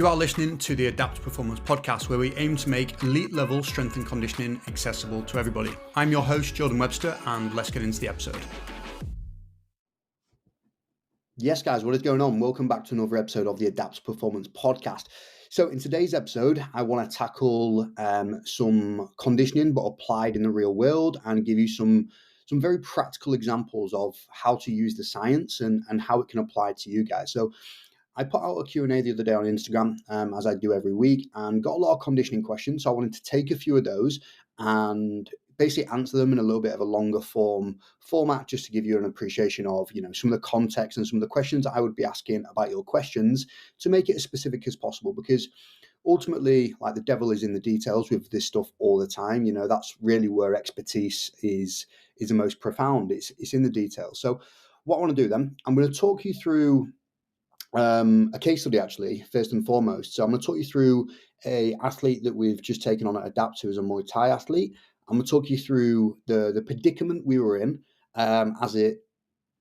You are listening to the Adapt Performance podcast, where we aim to make elite level strength and conditioning accessible to everybody. I'm your host, Jordan Webster, and let's get into the episode. Yes, guys, what is going on? Welcome back to another episode of the Adapt Performance podcast. So in today's episode, I want to tackle some conditioning, but applied in the real world, and give you some very practical examples of how to use the science and how it can apply to you guys. So I put out a Q&A the other day on Instagram, as I do every week, and got a lot of conditioning questions. So I wanted to take a few of those and basically answer them in a little bit of a longer format, just to give you an appreciation of, some of the context and some of the questions I would be asking about your questions, to make it as specific as possible. Because ultimately, like, the devil is in the details with this stuff all the time. That's really where expertise is the most profound. It's in the details. So what I want to do then, I'm going to talk you through a case study, actually, first and foremost. So I'm going to talk you through a athlete that we've just taken on at Adapt, who is a Muay Thai athlete. I'm going to talk you through the predicament we were in as it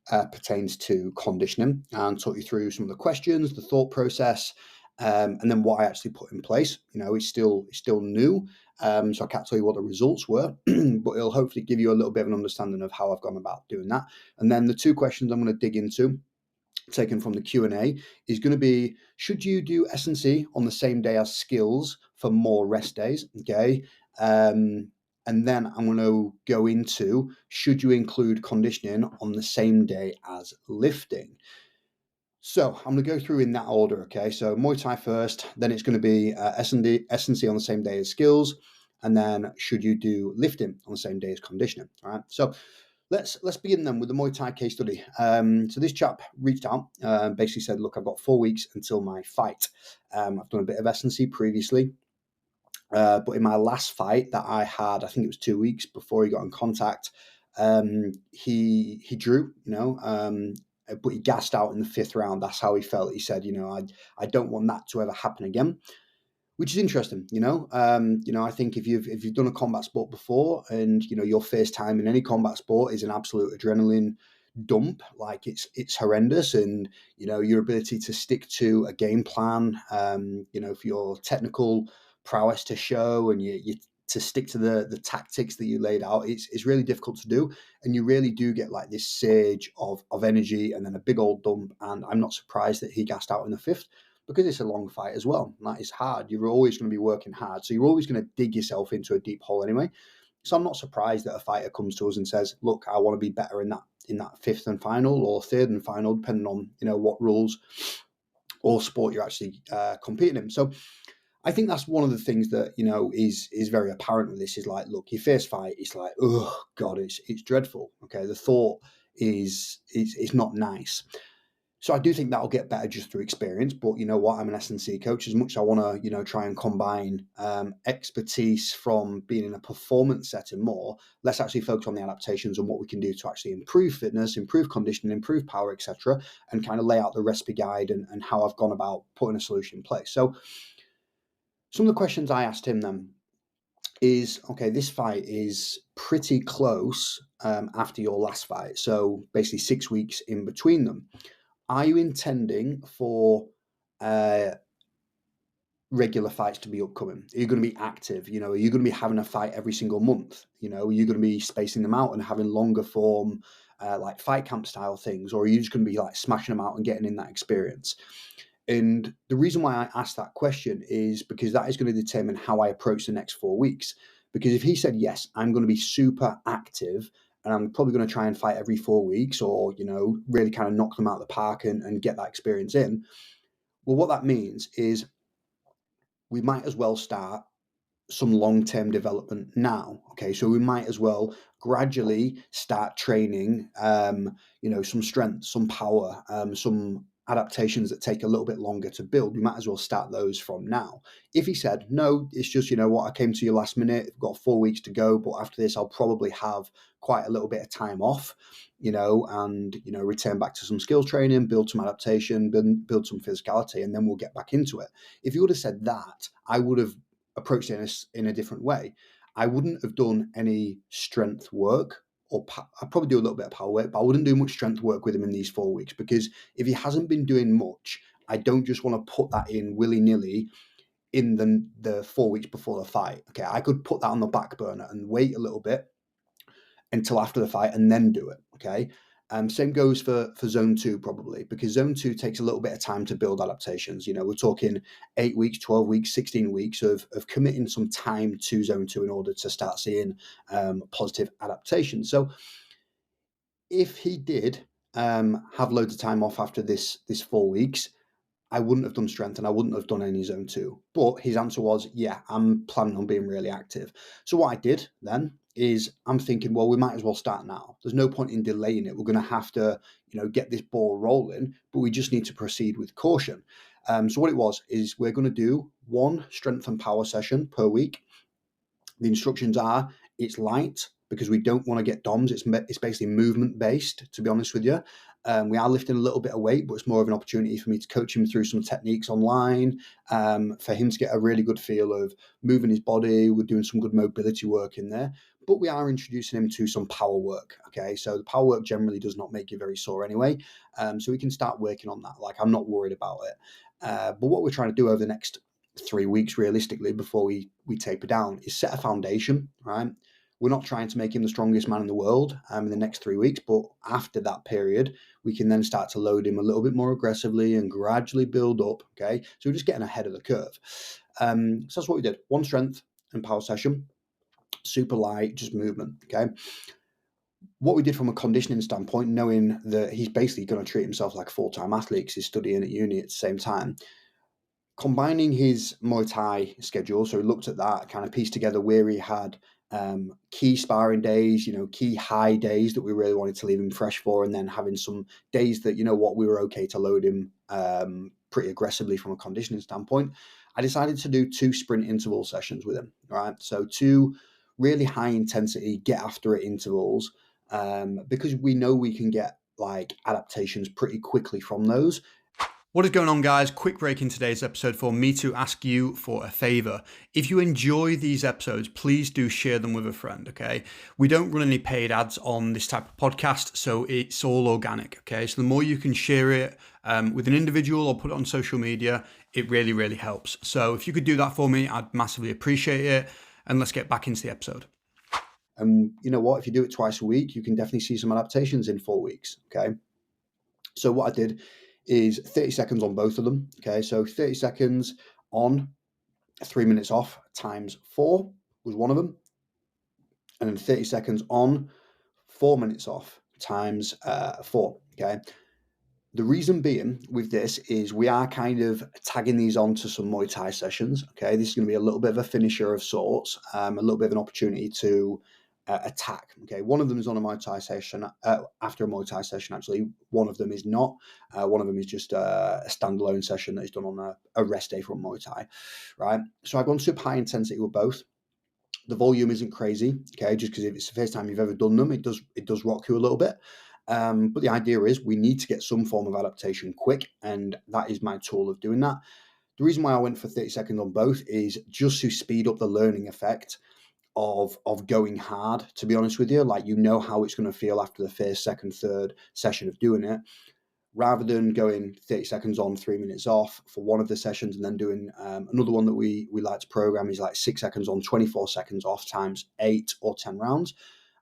pertains to conditioning, and talk you through some of the questions, the thought process, and then what I actually put in place. It's still new, so I can't tell you what the results were, but it'll hopefully give you a little bit of an understanding of how I've gone about doing that. And then the two questions I'm going to dig into, taken from the Q&A, is going to be: should you do S&C on the same day as skills for more rest days? Okay. And then I'm going to go into: should you include conditioning on the same day as lifting? So I'm going to go through in that order. Okay. So Muay Thai first, then it's going to be S&C on the same day as skills, and then should you do lifting on the same day as conditioning? All right. So Let's begin then with the Muay Thai case study. So this chap reached out, basically said, look, I've got 4 weeks until my fight. I've done a bit of S&C previously, but in my last fight that I had, I think it was 2 weeks before he got in contact, he drew, but he gassed out in the 5th round. That's how he felt. He said, I don't want that to ever happen again. Which is interesting, I think if you've done a combat sport before, and your first time in any combat sport is an absolute adrenaline dump, like it's horrendous, and your ability to stick to a game plan, for your technical prowess to show, and you to stick to the tactics that you laid out, it's really difficult to do, and you really do get like this surge of energy and then a big old dump. And I'm not surprised that he gassed out in the 5th, because it's a long fight as well. That is hard. You're always going to be working hard. So you're always going to dig yourself into a deep hole anyway. So I'm not surprised that a fighter comes to us and says, look, I want to be better in that 5th and final, or 3rd and final, depending on, what rules or sport you're actually competing in. So I think that's one of the things that, is very apparent with this, is like, look, your first fight, it's like, oh God, it's dreadful. Okay. The thought is not nice. So I do think that'll get better just through experience. But you know what? I'm an S&C coach. As much as I want to, try and combine expertise from being in a performance setting more, let's actually focus on the adaptations and what we can do to actually improve fitness, improve conditioning, improve power, etc., and kind of lay out the recipe guide and how I've gone about putting a solution in place. So some of the questions I asked him then is, okay, this fight is pretty close after your last fight. So basically 6 weeks in between them. Are you intending for regular fights to be upcoming? Are you going to be active? Are you going to be having a fight every single month? Are you going to be spacing them out and having longer form, like fight camp style things? Or are you just going to be like smashing them out and getting in that experience? And the reason why I asked that question is because that is going to determine how I approach the next 4 weeks. Because if he said, yes, I'm going to be super active, and I'm probably going to try and fight every 4 weeks, or, really kind of knock them out of the park and get that experience in. Well, what that means is we might as well start some long-term development now. Okay. So we might as well gradually start training, some strength, some power, some adaptations that take a little bit longer to build. We might as well start those from now. If he said, no, it's just, I came to you last minute, I've got 4 weeks to go, but after this, I'll probably have quite a little bit of time off, and, return back to some skills training, build some adaptation, build some physicality, and then we'll get back into it. If you would have said that, I would have approached it in a different way. I wouldn't have done any strength work, or I'd probably do a little bit of power work, but I wouldn't do much strength work with him in these 4 weeks, because if he hasn't been doing much, I don't just want to put that in willy-nilly in the 4 weeks before the fight. Okay, I could put that on the back burner and wait a little bit until after the fight and then do it. Okay. Same goes for zone 2 probably, because zone 2 takes a little bit of time to build adaptations. We're talking 8 weeks, 12 weeks, 16 weeks of committing some time to zone 2 in order to start seeing positive adaptations. So if he did have loads of time off after this 4 weeks, I wouldn't have done strength and I wouldn't have done any zone 2. But his answer was, yeah, I'm planning on being really active. So what I did then is I'm thinking, well, we might as well start now. There's no point in delaying it. We're going to have to, get this ball rolling, but we just need to proceed with caution. So what it was is we're going to do one strength and power session per week. The instructions are it's light because we don't want to get DOMs. It's basically movement based, to be honest with you. We are lifting a little bit of weight, but it's more of an opportunity for me to coach him through some techniques online, for him to get a really good feel of moving his body. We're doing some good mobility work in there, but we are introducing him to some power work. Okay, so the power work generally does not make you very sore anyway, so we can start working on that. Like, I'm not worried about it. But what we're trying to do over the next 3 weeks, realistically, before we taper down, is set a foundation, right? We're not trying to make him the strongest man in the world in the next 3 weeks, but after that period, we can then start to load him a little bit more aggressively and gradually build up. Okay, so we're just getting ahead of the curve. So that's what we did: one strength and power session, super light, just movement. Okay. What we did from a conditioning standpoint, knowing that he's basically going to treat himself like a full-time athlete because he's studying at uni at the same time, combining his Muay Thai schedule. So we looked at that, kind of pieced together where he had key sparring days, key high days that we really wanted to leave him fresh for, and then having some days that, we were okay to load him pretty aggressively from a conditioning standpoint. I decided to do 2 sprint interval sessions with him, right? So 2 really high intensity, get after it intervals, because we know we can get like adaptations pretty quickly from those. What is going on, guys? Quick break in today's episode for me to ask you for a favor. If you enjoy these episodes, please do share them with a friend, okay? We don't run any paid ads on this type of podcast, so it's all organic, okay? So the more you can share it with an individual or put it on social media, it really, really helps. So if you could do that for me, I'd massively appreciate it. And let's get back into the episode. And you know what? If you do it twice a week, you can definitely see some adaptations in 4 weeks, okay? So what I did is 30 seconds on both of them. Okay, so 30 seconds on, 3 minutes off times 4 was one of them. And then 30 seconds on, 4 minutes off times 4. Okay. The reason being with this is we are kind of tagging these on to some Muay Thai sessions. Okay. This is going to be a little bit of a finisher of sorts, a little bit of an opportunity to attack. Okay, one of them is on a Muay Thai session, after a Muay Thai session actually. One of them is not. One of them is just a standalone session that is done on a rest day from Muay Thai, right? So I've gone super high intensity with both. The volume isn't crazy, okay, just because if it's the first time you've ever done them, it does rock you a little bit. But the idea is we need to get some form of adaptation quick, and that is my tool of doing that. The reason why I went for 30 seconds on both is just to speed up the learning effect of going hard, to be honest with you. Like, how it's going to feel after the first, second, third session of doing it, rather than going 30 seconds on, 3 minutes off for one of the sessions, and then doing another one that we like to program is like 6 seconds on, 24 seconds off times 8 or 10 rounds.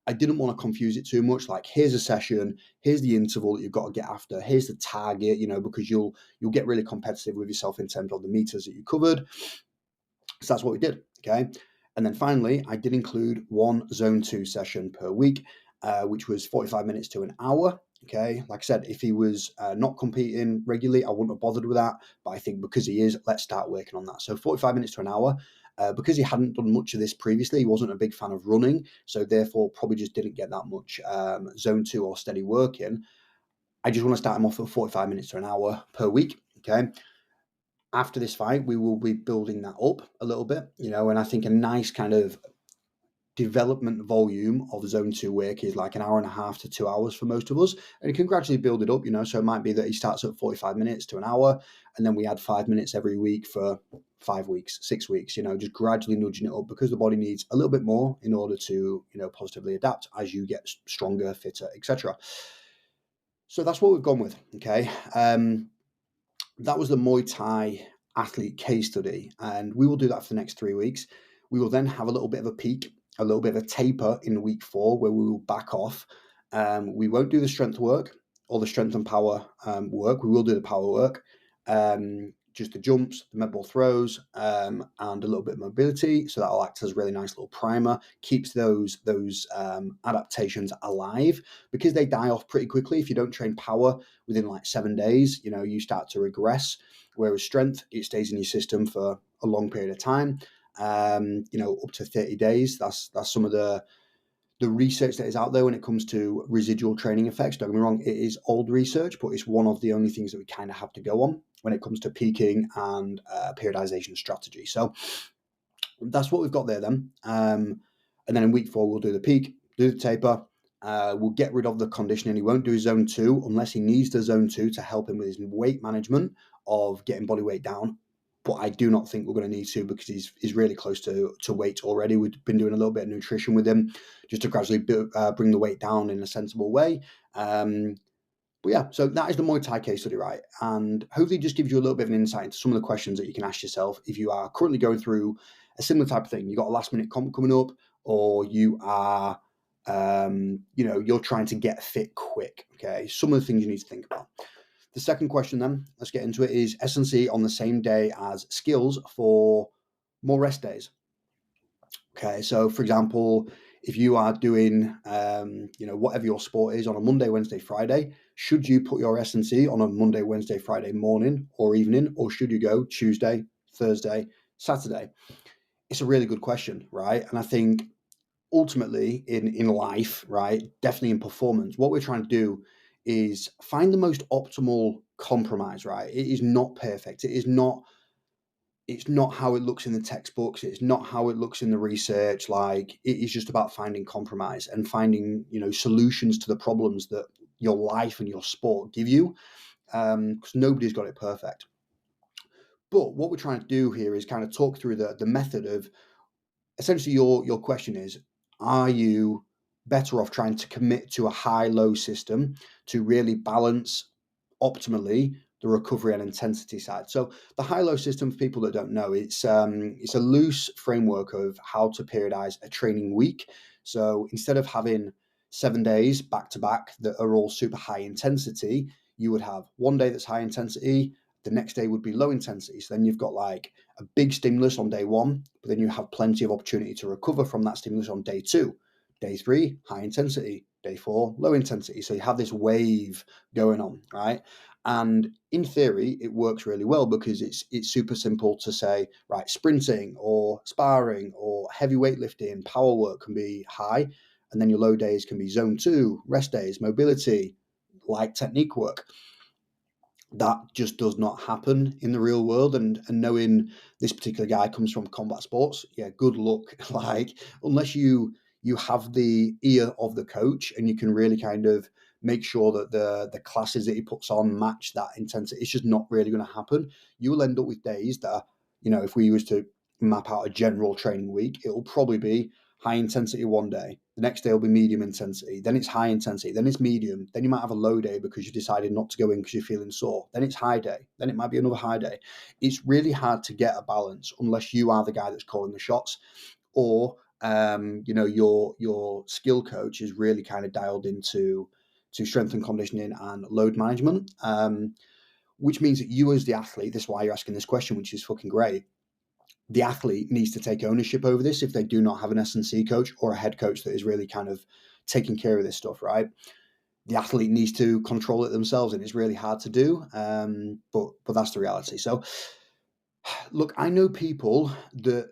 I didn't want to confuse it too much. Like, here's a session, here's the interval that you've got to get after, here's the target, because you'll get really competitive with yourself in terms of the meters that you covered. So that's what we did. Okay. And then finally, I did include one zone 2 session per week, which was 45 minutes to an hour. Okay. Like I said, if he was not competing regularly, I wouldn't have bothered with that. But I think because he is, let's start working on that. So 45 minutes to an hour. Because he hadn't done much of this previously, he wasn't a big fan of running. So therefore, probably just didn't get that much zone 2 or steady work in. I just want to start him off at 45 minutes to an hour per week. Okay. After this fight, we will be building that up a little bit, and I think a nice kind of development volume of zone 2 work is like an hour and a half to 2 hours for most of us. And you can gradually build it up, so it might be that he starts at 45 minutes to an hour, and then we add 5 minutes every week for 5 weeks, 6 weeks, just gradually nudging it up, because the body needs a little bit more in order to, positively adapt as you get stronger, fitter, etc. So that's what we've gone with. Okay. that was the Muay Thai athlete case study. And we will do that for the next 3 weeks. We will then have a little bit of a peak, a little bit of a taper in week 4 where we will back off. We won't do the strength work or the strength and power work. We will do the power work, just the jumps, the med ball throws, and a little bit of mobility. So that'll act as a really nice little primer, keeps those adaptations alive, because they die off pretty quickly. If you don't train power within like 7 days, you start to regress. Whereas strength, it stays in your system for a long period of time, up to 30 days. That's some of the research that is out there when it comes to residual training effects. Don't get me wrong, it is old research, but it's one of the only things that we kind of have to go on when it comes to peaking and periodization strategy. So that's what we've got there then. And then in week 4, we'll do the peak, do the taper. We'll get rid of the conditioning. He won't do his zone 2 unless he needs the zone 2 to help him with his weight management of getting body weight down. But I do not think we're going to need to, because he's really close to weight already. We've been doing a little bit of nutrition with him just to gradually bring the weight down in a sensible way. But yeah, so that is the Muay Thai case study, right? And hopefully just gives you a little bit of an insight into some of the questions that you can ask yourself if you are currently going through a similar type of thing. You've got a last minute comp coming up, or you are, you're trying to get fit quick, okay? Some of the things you need to think about. The second question then, let's get into it, is S&C on the same day as skills for more rest days. Okay, so for example, if you are doing, whatever your sport is on a Monday, Wednesday, Friday, should you put your S&C on a Monday, Wednesday, Friday morning or evening, or should you go Tuesday, Thursday, Saturday? It's a really good question, right? And I think ultimately in life, right, definitely in performance, what we're trying to do is find the most optimal compromise, right? It is not perfect. It's not how it looks in the textbooks. It's not how it looks in the research. Like, it is just about finding compromise and finding, solutions to the problems that your life and your sport give you, because nobody's got it perfect. But what we're trying to do here is kind of talk through the method of, essentially your question is, are you better off trying to commit to a high-low system to really balance optimally the recovery and intensity side? So the high-low system, for people that don't know, it's a loose framework of how to periodize a training week. So instead of having 7 days back to back that are all super high intensity, you would have one day that's high intensity, the next day would be low intensity. So then you've got like a big stimulus on day 1, but then you have plenty of opportunity to recover from that stimulus on day 2. Day 3, high intensity. Day 4, low intensity. So you have this wave going on, right? And in theory, it works really well, because it's super simple to say, right, sprinting or sparring or heavy weightlifting, power work can be high, and then your low days can be zone 2, rest days, mobility, light technique work. That just does not happen in the real world. And knowing this particular guy comes from combat sports, yeah, good luck. Like, unless you have the ear of the coach and you can really kind of make sure that the classes that he puts on match that intensity, it's just not really going to happen. You will end up with days that are, if we was to map out a general training week, it will probably be high intensity one day. The next day will be medium intensity. Then it's high intensity. Then it's medium. Then you might have a low day because you decided not to go in because you're feeling sore. Then it's high day. Then it might be another high day. It's really hard to get a balance unless you are the guy that's calling the shots, or your skill coach is really kind of dialed into strength and conditioning and load management, which means that you as the athlete, this is why you're asking this question, which is fucking great. The athlete needs to take ownership over this if they do not have an S&C coach or a head coach that is really kind of taking care of this stuff, right? The athlete needs to control it themselves, and it's really hard to do, but that's the reality. So, look, I know people that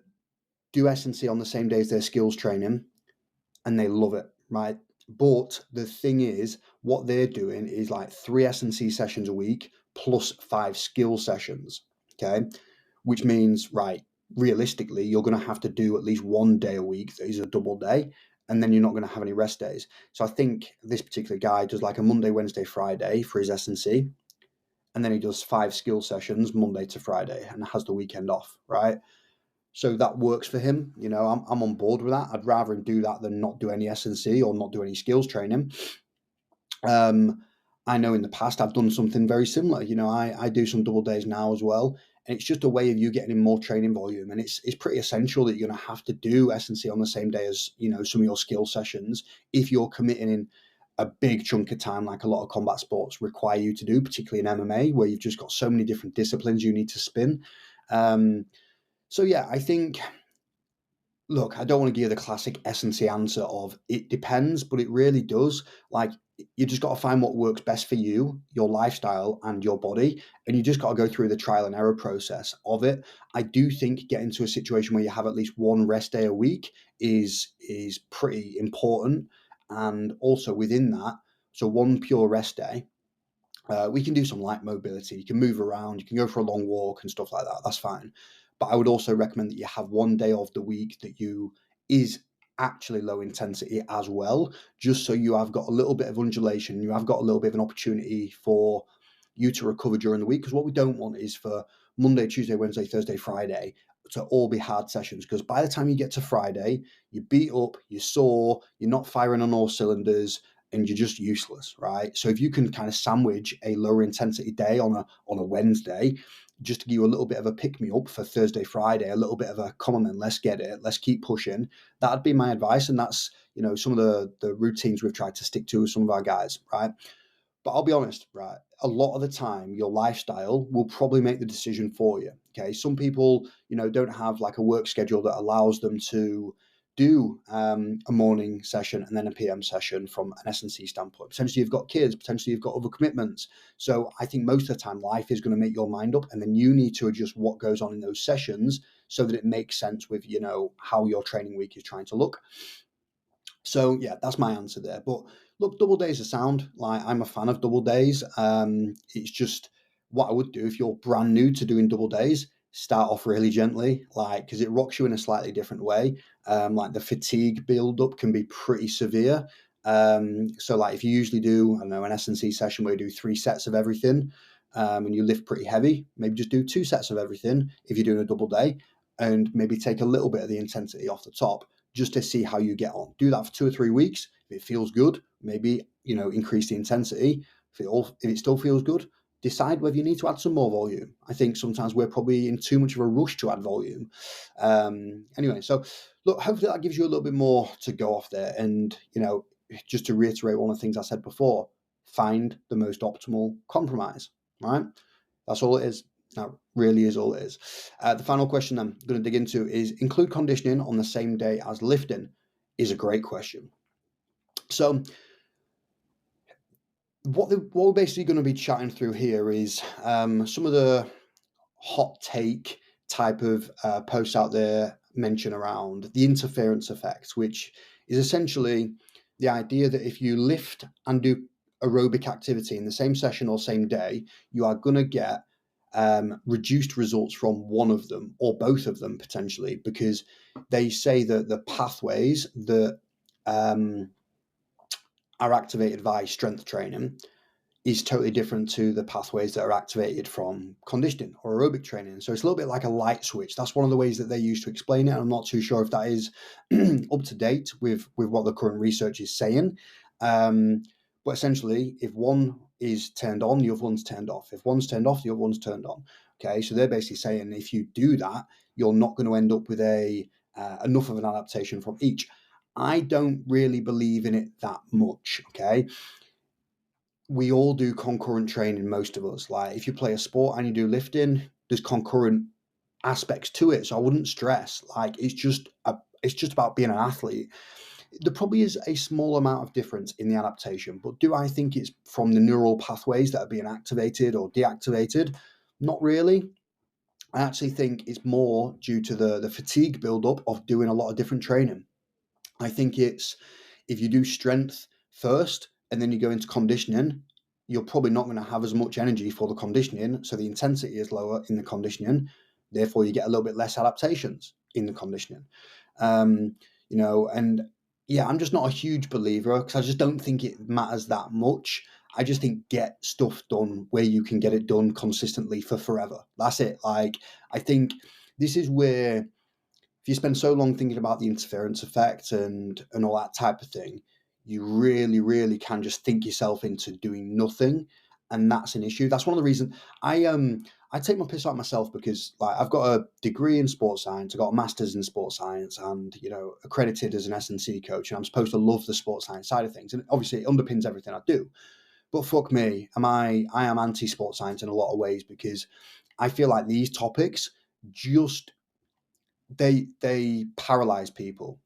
do S&C on the same day as their skills training, and they love it, right? But the thing is, what they're doing is like 3 S&C sessions a week plus 5 skill sessions, okay? Which means, right, realistically, you're going to have to do at least 1 day a week that is a double day, and then you're not going to have any rest days. So I think this particular guy does like a Monday, Wednesday, Friday for his S&C, and then he does 5 skill sessions Monday to Friday and has the weekend off, right? So that works for him. I'm on board with that. I'd rather him do that than not do any S&C or not do any skills training. I know in the past I've done something very similar. I do some double days now as well. And it's just a way of you getting in more training volume. And it's pretty essential that you're going to have to do S&C on the same day as, some of your skill sessions if you're committing in a big chunk of time like a lot of combat sports require you to do, particularly in MMA, where you've just got so many different disciplines you need to spin. So yeah, I think, look, I don't want to give you the classic S&C answer of it depends, but it really does. Like, you just got to find what works best for you, your lifestyle, and your body. And you just got to go through the trial and error process of it. I do think getting to a situation where you have at least one rest day a week is pretty important. And also within that, so one pure rest day, we can do some light mobility. You can move around, you can go for a long walk and stuff like that. That's fine. But I would also recommend that you have one day of the week that is actually low intensity as well, just so you have got a little bit of undulation. You have got a little bit of an opportunity for you to recover during the week. Because what we don't want is for Monday, Tuesday, Wednesday, Thursday, Friday to all be hard sessions. Because by the time you get to Friday, you're beat up, you're sore, you're not firing on all cylinders, and you're just useless, right? So if you can kind of sandwich a lower intensity day on a Wednesday, just to give you a little bit of a pick me up for Thursday, Friday, a little bit of a come on then, let's get it, let's keep pushing. That'd be my advice, and that's some of the routines we've tried to stick to with some of our guys, right? But I'll be honest, right? A lot of the time, your lifestyle will probably make the decision for you. Okay. Some people, don't have like a work schedule that allows them to do a morning session and then a PM session from an S&C standpoint. Potentially you've got kids, potentially you've got other commitments. So I think most of the time life is going to make your mind up, and then you need to adjust what goes on in those sessions so that it makes sense with, how your training week is trying to look. So yeah, that's my answer there. But look, double days are sound. Like, I'm a fan of double days. It's just what I would do if you're brand new to doing double days. Start off really gently, like, because it rocks you in a slightly different way. Like, the fatigue build up can be pretty severe. So like, if you usually do, I don't know, an S&C session where you do 3 sets of everything, and you lift pretty heavy, maybe just do 2 sets of everything if you're doing a double day, and maybe take a little bit of the intensity off the top, just to see how you get on. Do that for 2 or 3 weeks. If it feels good, maybe, increase the intensity. If it still feels good, decide whether you need to add some more volume. I think sometimes we're probably in too much of a rush to add volume. Anyway, so look, hopefully that gives you a little bit more to go off there. And, just to reiterate one of the things I said before, find the most optimal compromise, right? That's all it is. That really is all it is. The final question I'm going to dig into is, include conditioning on the same day as lifting is a great question. So what we're basically going to be chatting through here is some of the hot take type of posts out there mention around the interference effect, which is essentially the idea that if you lift and do aerobic activity in the same session or same day, you are going to get reduced results from one of them or both of them potentially, because they say that the pathways that are activated by strength training is totally different to the pathways that are activated from conditioning or aerobic training. So it's a little bit like a light switch. That's one of the ways that they use to explain it. I'm not too sure if that is up to date with what the current research is saying. But essentially, if one is turned on, the other one's turned off. If one's turned off, the other one's turned on. Okay, so they're basically saying if you do that, you're not going to end up with enough of an adaptation from each. I don't really believe in it that much. Okay, we all do concurrent training, most of us. Like, if you play a sport and you do lifting, there's concurrent aspects to it. So I wouldn't stress. Like, it's just about being an athlete. There probably is a small amount of difference in the adaptation, but do I think it's from the neural pathways that are being activated or deactivated? Not really. I actually think it's more due to the fatigue buildup of doing a lot of different training. I think it's, if you do strength first and then you go into conditioning, you're probably not going to have as much energy for the conditioning. So the intensity is lower in the conditioning. Therefore, you get a little bit less adaptations in the conditioning. And yeah, I'm just not a huge believer, because I just don't think it matters that much. I just think get stuff done where you can get it done consistently for forever. That's it. Like, I think this is where, if you spend so long thinking about the interference effect and all that type of thing, you really, really can just think yourself into doing nothing, and that's an issue. That's one of the reasons I take my piss out myself, because like I've got a degree in sports science, I've got a master's in sports science, and accredited as an S&C coach, and I'm supposed to love the sports science side of things, and obviously it underpins everything I do. But fuck me, I am anti sports science in a lot of ways, because I feel like these topics just they paralyze people.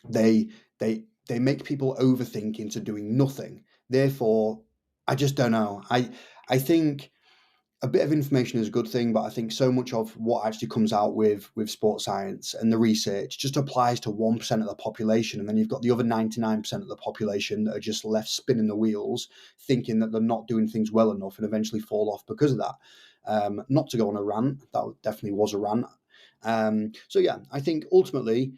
They they make people overthink into doing nothing. Therefore, I just don't know. I think a bit of information is a good thing, but I think so much of what actually comes out with sports science and the research just applies to 1% of the population, and then you've got the other 99% of the population that are just left spinning the wheels, thinking that they're not doing things well enough, and eventually fall off because of that. Not to go on a rant, that definitely was a rant. So yeah, I think ultimately,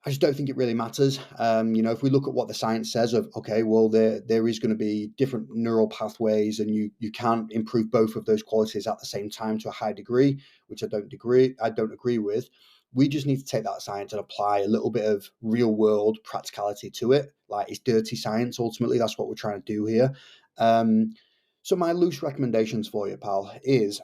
I just don't think it really matters. If we look at what the science says of, okay, well, there is going to be different neural pathways, and you can't improve both of those qualities at the same time to a high degree, which I don't agree with. We just need to take that science and apply a little bit of real world practicality to it. Like, it's dirty science. Ultimately, that's what we're trying to do here. So my loose recommendations for you, pal, is,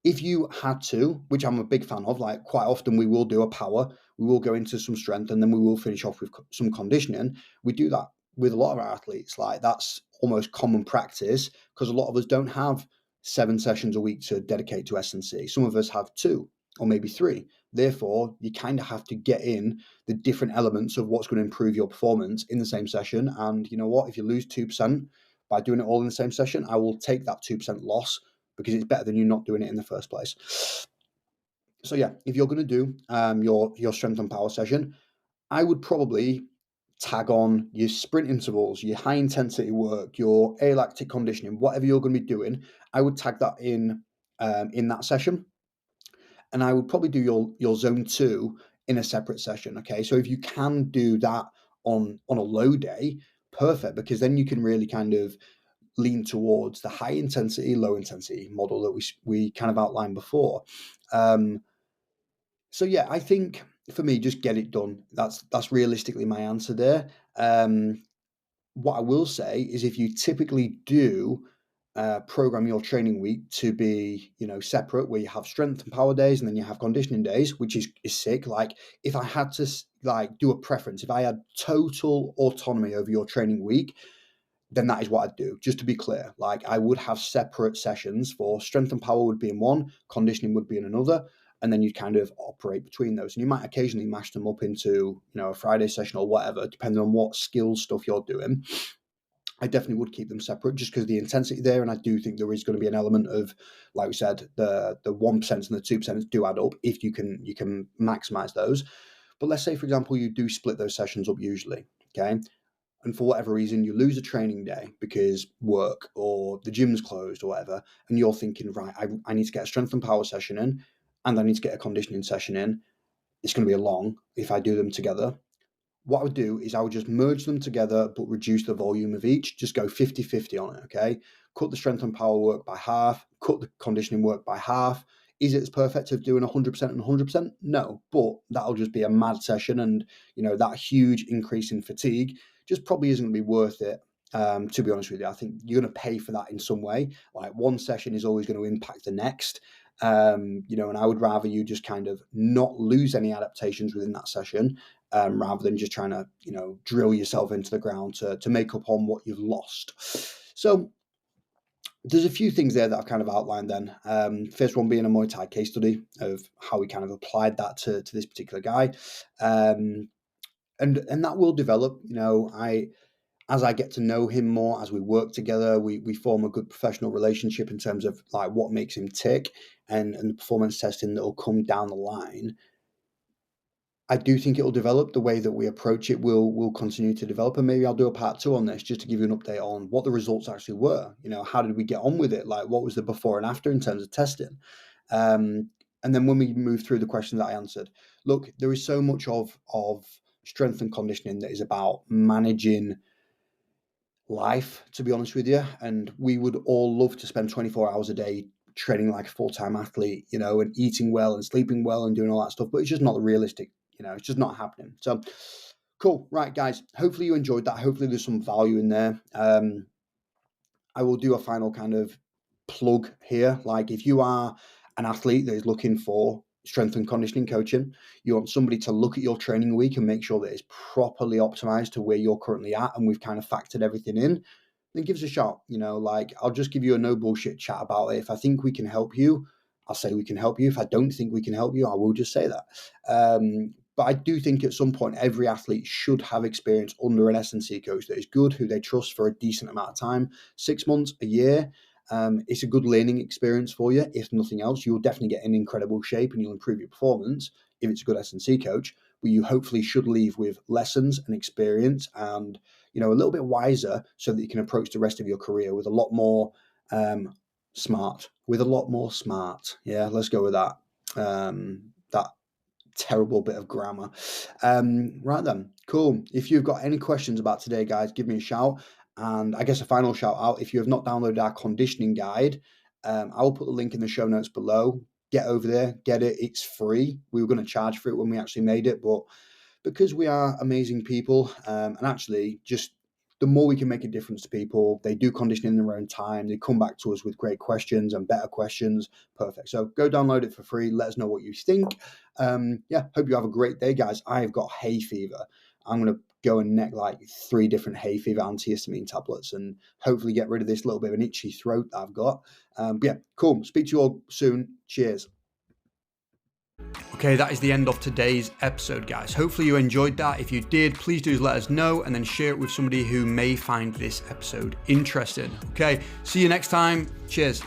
if you had to, which I'm a big fan of, like quite often we will do a power, we will go into some strength, and then we will finish off with some conditioning. We do that with a lot of our athletes. Like, that's almost common practice, because a lot of us don't have 7 sessions a week to dedicate to S&C. Some of us have 2 or maybe 3. Therefore, you kind of have to get in the different elements of what's going to improve your performance in the same session. And you know what? If you lose 2% by doing it all in the same session, I will take that 2% loss, because it's better than you not doing it in the first place. So yeah, if you're going to do your strength and power session, I would probably tag on your sprint intervals, your high intensity work, your alactic conditioning, whatever you're going to be doing. I would tag that in that session, and I would probably do your zone 2 in a separate session. Okay, so if you can do that on a low day, perfect, because then you can really kind of lean towards the high intensity, low intensity model that we kind of outlined before. So yeah, I think for me, just get it done. That's realistically my answer there. What I will say is, if you typically do program your training week to be, separate, where you have strength and power days and then you have conditioning days, which is sick. Like, if I had to do a preference, if I had total autonomy over your training week, then that is what I'd do. Just to be clear, like, I would have separate sessions for strength and power would be in one, conditioning would be in another, and then you'd kind of operate between those. And you might occasionally mash them up into, a Friday session or whatever, depending on what skills stuff you're doing. I definitely would keep them separate, just because of the intensity there. And I do think there is going to be an element of, like we said, the 1% and the 2% do add up if you can maximize those. But let's say, for example, you do split those sessions up usually. Okay. And for whatever reason, you lose a training day because work or the gym's closed or whatever, and you're thinking, right, I need to get a strength and power session in, and I need to get a conditioning session in. It's going to be a long if I do them together. What I would do is I would just merge them together, but reduce the volume of each. Just go 50-50 on it, okay? Cut the strength and power work by half, cut the conditioning work by half. Is it as perfect as doing 100% and 100%? No, but that'll just be a mad session, and that huge increase in fatigue just probably isn't going to be worth it. To be honest with you, I think you're going to pay for that in some way. Like, one session is always going to impact the next. And I would rather you just kind of not lose any adaptations within that session, rather than just trying to, drill yourself into the ground to make up on what you've lost. So there's a few things there that I've kind of outlined then. First one being a Muay Thai case study of how we kind of applied that to this particular guy. And that will develop, as I get to know him more, as we work together, we form a good professional relationship in terms of like what makes him tick, and the performance testing that will come down the line. I do think it will develop. The way that we approach it will continue to develop, and maybe I'll do a part 2 on this, just to give you an update on what the results actually were. How did we get on with it? Like, what was the before and after in terms of testing? And then when we move through the questions that I answered, look, there is so much of strength and conditioning that is about managing life, to be honest with you. And we would all love to spend 24 hours a day training like a full-time athlete, and eating well and sleeping well and doing all that stuff, but it's just not realistic. It's just not happening. So Cool. Right, guys. Hopefully you enjoyed that. Hopefully there's some value in there. I will do a final kind of plug here. Like if you are an athlete that is looking for strength and conditioning coaching, you want somebody to look at your training week and make sure that it's properly optimized to where you're currently at and we've kind of factored everything in, then give us a shot. Like I'll just give you a no bullshit chat about it. If I think we can help you, I'll say we can help you. If I don't think we can help you, I will just say that. But I do think at some point, every athlete should have experience under an S&C coach that is good, who they trust for a decent amount of time, 6 months, a year. It's a good learning experience for you. If nothing else, you'll definitely get in incredible shape and you'll improve your performance if it's a good S&C coach. But you hopefully should leave with lessons and experience and, a little bit wiser so that you can approach the rest of your career with a lot more smart. Yeah, let's go with that. That terrible bit of grammar. Right then, cool. If you've got any questions about today, guys, give me a shout. And I guess a final shout out, if you have not downloaded our conditioning guide, I will put the link in the show notes below. Get over there, get it. It's free. We were going to charge for it when we actually made it, but because we are amazing people, and actually just the more we can make a difference to people, they do conditioning in their own time. They come back to us with great questions and better questions. Perfect. So go download it for free. Let us know what you think. Hope you have a great day, guys. I've got hay fever. I'm going to go and neck like 3 different hay fever antihistamine tablets and hopefully get rid of this little bit of an itchy throat that I've got. Cool. Speak to you all soon. Cheers. Okay, that is the end of today's episode, guys. Hopefully you enjoyed that. If you did, please do let us know and then share it with somebody who may find this episode interesting. Okay, see you next time. Cheers.